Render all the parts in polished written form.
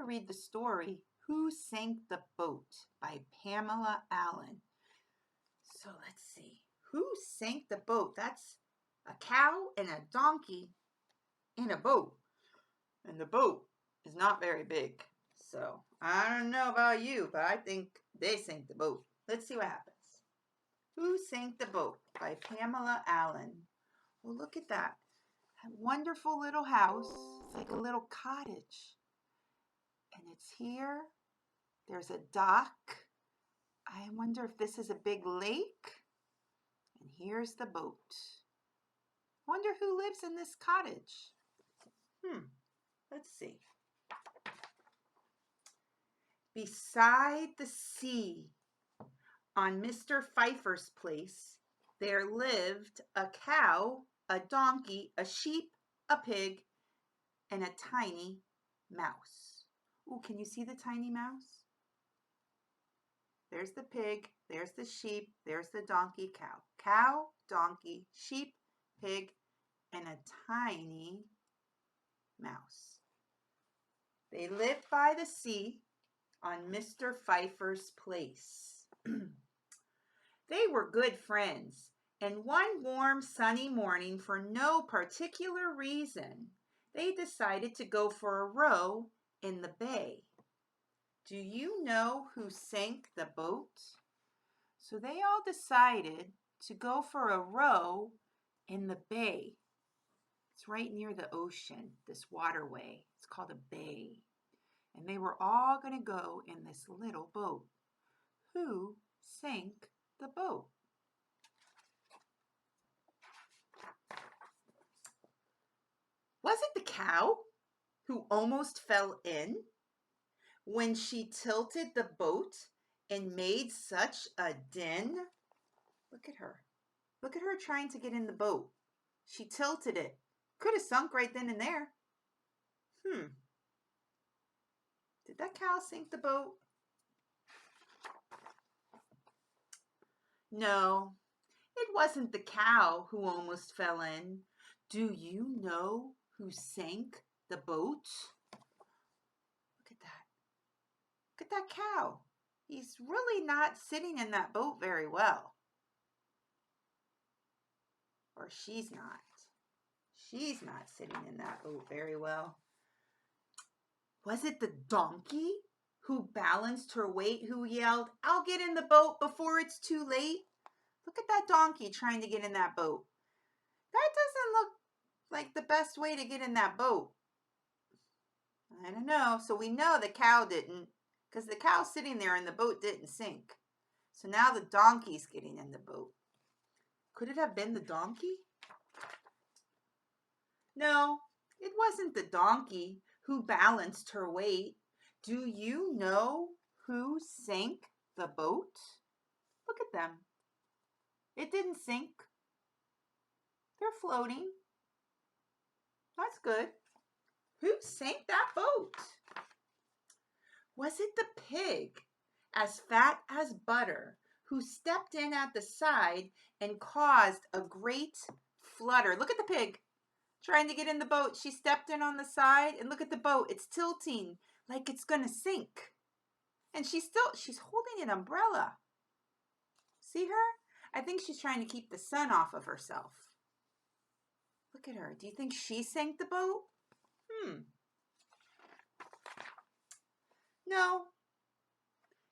to read the story, Who Sank the Boat by Pamela Allen. So let's see. Who sank the boat? That's a cow and a donkey in a boat. And the boat is not very big. So I don't know about you, but I think they sank the boat. Let's see what happens. Who Sank the Boat by Pamela Allen. Well, look at that. A wonderful little house. It's like a little cottage. And it's here. There's a dock. I wonder if this is a big lake. And here's the boat. Wonder who lives in this cottage. Let's see. Beside the sea, on Mr. Pfeiffer's place, there lived a cow, a donkey, a sheep, a pig, and a tiny mouse. Ooh, can you see the tiny mouse? There's the pig, there's the sheep, there's the donkey, cow. Cow, donkey, sheep, pig, and a tiny mouse. They lived by the sea on Mr. Pfeiffer's place. They were good friends, and one warm sunny morning, for no particular reason, they decided to go for a row in the bay. Do you know who sank the boat? So they all decided to go for a row in the bay. It's right near the ocean, this waterway. It's called a bay. And they were all going to go in this little boat. Who sank the boat? Was it the cow who almost fell in when she tilted the boat and made such a din? Look at her. Look at her trying to get in the boat. She tilted it. Could have sunk right then and there. Did that cow sink the boat? No, it wasn't the cow who almost fell in. Do you know who sank the boat? Look at that. Look at that cow. He's really not sitting in that boat very well. Or she's not. She's not sitting in that boat very well. Was it the donkey who balanced her weight, who yelled, "I'll get in the boat before it's too late"? Look at that donkey trying to get in that boat. That doesn't look like the best way to get in that boat. I don't know. So we know the cow didn't, because the cow's sitting there and the boat didn't sink. So now the donkey's getting in the boat. Could it have been the donkey? No, it wasn't the donkey who balanced her weight. Do you know who sank the boat? Look at them. It didn't sink. They're floating. That's good. Who sank that boat? Was it the pig, as fat as butter, who stepped in at the side and caused a great flutter? Look at the pig trying to get in the boat. She stepped in on the side, and look at the boat. It's tilting like it's going to sink. And she's holding an umbrella. See her? I think she's trying to keep the sun off of herself. Look at her. Do you think she sank the boat? No,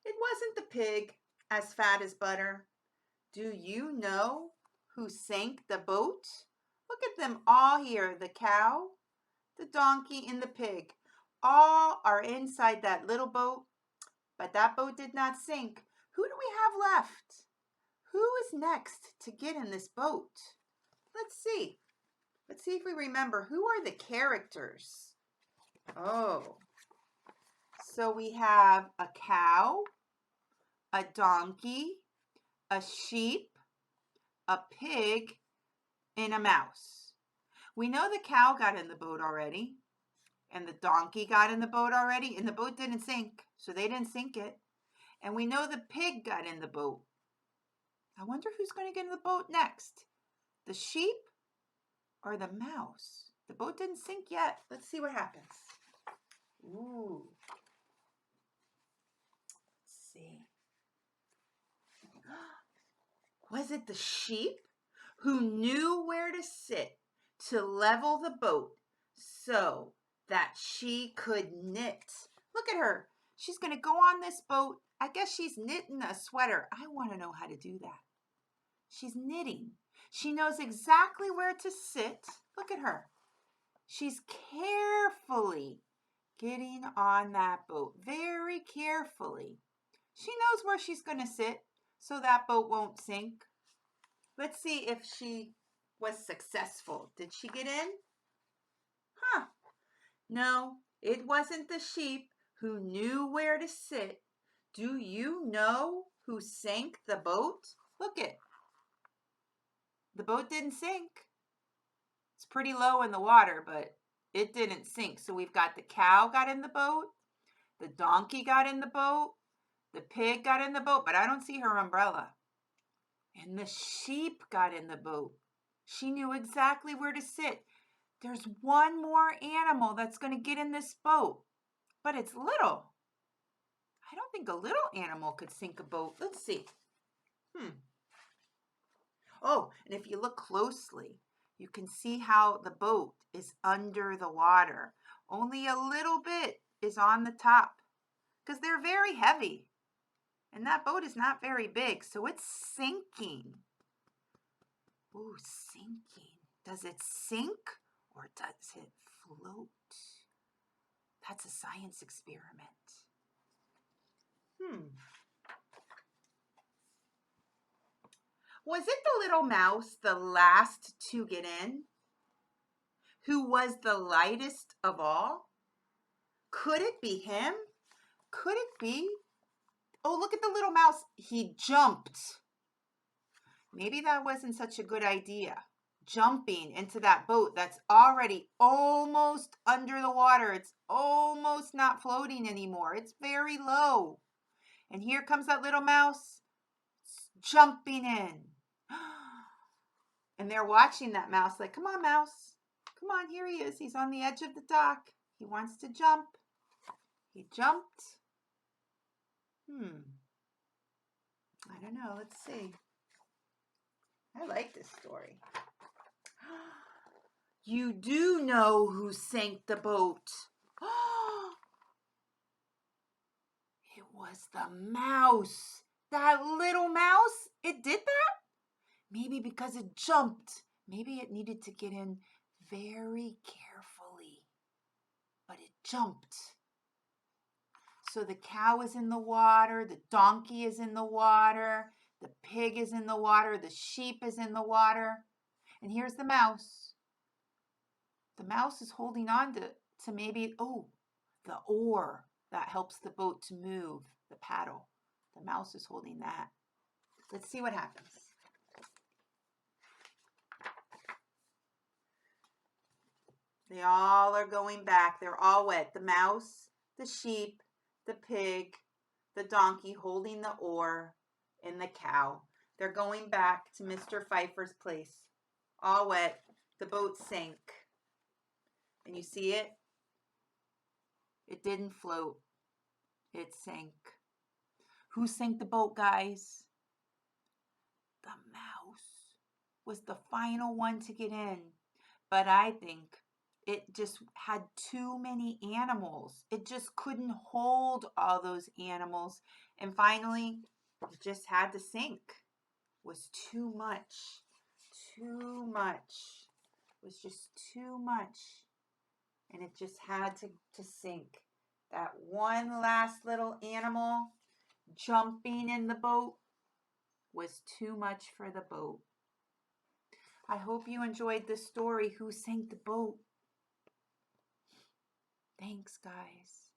it wasn't the pig, as fat as butter. Do you know who sank the boat? Look at them all here. The cow, the donkey, and the pig. All are inside that little boat, but that boat did not sink. Who do we have left? Who is next to get in this boat? Let's see. Let's see if we remember. Who are the characters? Oh, so we have a cow, a donkey, a sheep, a pig, and a mouse. We know the cow got in the boat already, and the donkey got in the boat already, and the boat didn't sink, so they didn't sink it. And we know the pig got in the boat. I wonder who's going to get in the boat next, the sheep or the mouse? The boat didn't sink yet. Let's see what happens. Ooh, see. Was it the sheep who knew where to sit to level the boat so that she could knit? Look at her. She's going to go on this boat. I guess she's knitting a sweater. I want to know how to do that. She's knitting. She knows exactly where to sit. Look at her. She's carefully getting on that boat. Very carefully. She knows where she's going to sit so that boat won't sink. Let's see if she was successful. Did she get in? Huh. No, it wasn't the sheep who knew where to sit. Do you know who sank the boat? Look it. The boat didn't sink. It's pretty low in the water, but it didn't sink. So we've got the cow got in the boat. The donkey got in the boat. The pig got in the boat, but I don't see her umbrella. And the sheep got in the boat. She knew exactly where to sit. There's one more animal that's going to get in this boat, but it's little. I don't think a little animal could sink a boat. Let's see. Oh, and if you look closely, you can see how the boat is under the water. Only a little bit is on the top because they're very heavy. And that boat is not very big, so it's sinking. Ooh, sinking. Does it sink or does it float? That's a science experiment. Was it the little mouse, the last to get in, who was the lightest of all? Could it be him? Could it be? Oh, look at the little mouse. He jumped. Maybe that wasn't such a good idea. Jumping into that boat that's already almost under the water. It's almost not floating anymore. It's very low. And here comes that little mouse jumping in. And they're watching that mouse like, come on, mouse. Come on, here he is. He's on the edge of the dock. He wants to jump. He jumped. I don't know. Let's see. I like this story. You do know who sank the boat. It was the mouse. That little mouse. It did that? Maybe because it jumped. Maybe it needed to get in very carefully. But it jumped. So the cow is in the water. The donkey is in the water. The pig is in the water. The sheep is in the water. And here's the mouse. The mouse is holding on to maybe, the oar that helps the boat to move, the paddle. The mouse is holding that. Let's see what happens. They all are going back. They're all wet. The mouse, the sheep, the pig, the donkey holding the oar, and the cow. They're going back to Mr. Pfeiffer's place. All wet. The boat sank. And you see it? It didn't float. It sank. Who sank the boat, guys? The mouse was the final one to get in. But I think it just had too many animals. It just couldn't hold all those animals. And finally, it just had to sink. It was too much. Too much. It was just too much. And it just had to sink. That one last little animal jumping in the boat was too much for the boat. I hope you enjoyed this story, Who Sank the Boat? Thanks, guys.